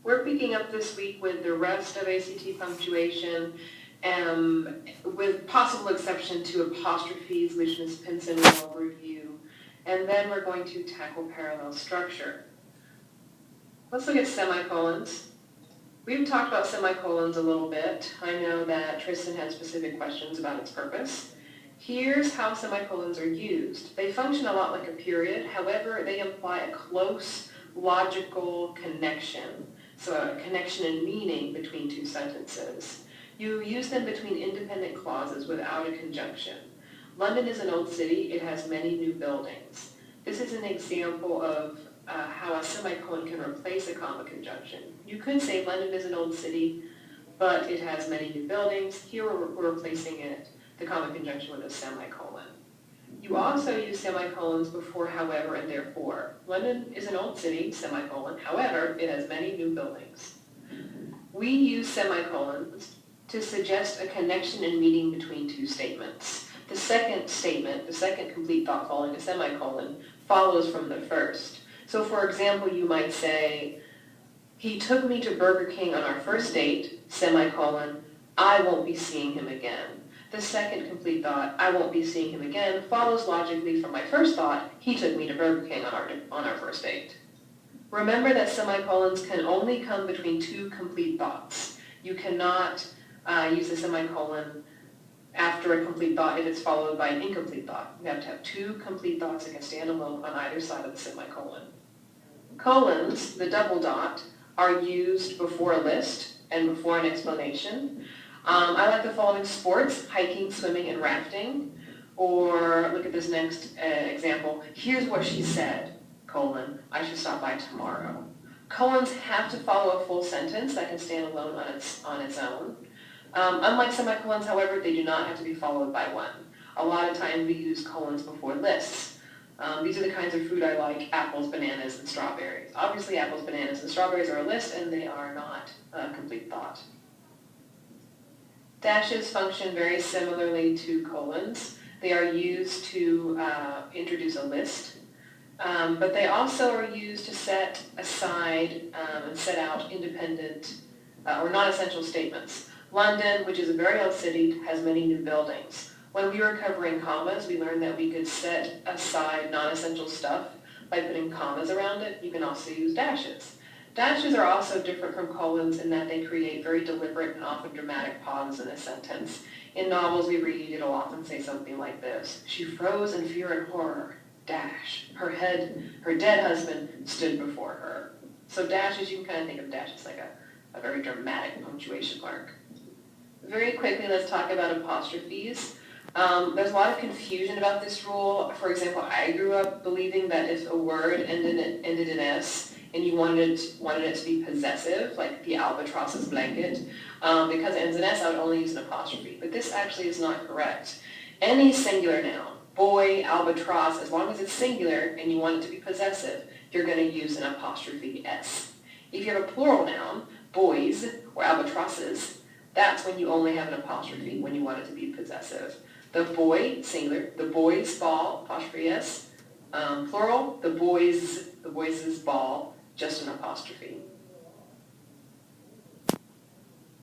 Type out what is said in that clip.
We're picking up this week with the rest of ACT punctuation, with possible exception to apostrophes, which Ms. Pinson will review. And then we're going to tackle parallel structure. Let's look at semicolons. We've talked about semicolons a little bit. I know that Tristan had specific questions about its purpose. Here's how semicolons are used. They function a lot like a period. However, they imply a close, logical connection. So a connection in meaning between two sentences. You use them between independent clauses without a conjunction. London is an old city. It has many new buildings. This is an example of how a semicolon can replace a comma conjunction. You could say London is an old city, but it has many new buildings. Here we're replacing the comma conjunction with a semicolon. You also use semicolons before however and therefore. London is an old city, semicolon. However, it has many new buildings. We use semicolons to suggest a connection and meaning between two statements. The second statement, the second complete thought following a semicolon, follows from the first. So for example, you might say, he took me to Burger King on our first date, semicolon, I won't be seeing him again. The second complete thought, I won't be seeing him again, follows logically from my first thought, he took me to Burger King on our first date. Remember that semicolons can only come between two complete thoughts. You cannot use a semicolon after a complete thought if it's followed by an incomplete thought. You have to have two complete thoughts that can stand alone on either side of the semicolon. Colons, the double dot, are used before a list and before an explanation. I like the following sports: hiking, swimming, and rafting. Or look at this next example. Here's what she said, colon, I should stop by tomorrow. Colons have to follow a full sentence that can stand alone on its own. Unlike semicolons, however, they do not have to be followed by one. A lot of times we use colons before lists. These are the kinds of food I like: apples, bananas, and strawberries. Obviously, apples, bananas, and strawberries are a list, and they are not a complete thought. Dashes function very similarly to colons. They are used to introduce a list, but they also are used to set aside and set out independent or non-essential statements. London, which is a very old city, has many new buildings. When we were covering commas, we learned that we could set aside non-essential stuff by putting commas around it. You can also use dashes. Dashes are also different from colons in that they create very deliberate and often dramatic pauses in a sentence. In novels we read, it'll often say something like this: she froze in fear and horror, dash. Her dead husband stood before her. So dashes, you can kind of think of dashes like a very dramatic punctuation mark. Very quickly, let's talk about apostrophes. There's a lot of confusion about this rule. For example, I grew up believing that if a word ended in S and you wanted it to be possessive, like the albatross's blanket, because it ends in S, I would only use an apostrophe. But this actually is not correct. Any singular noun, boy, albatross, as long as it's singular and you want it to be possessive, you're going to use an apostrophe S. If you have a plural noun, boys or albatrosses, that's when you only have an apostrophe when you want it to be possessive. The boy, singular, the boys' ball, apostrophe S. Plural, the boys' ball, just an apostrophe.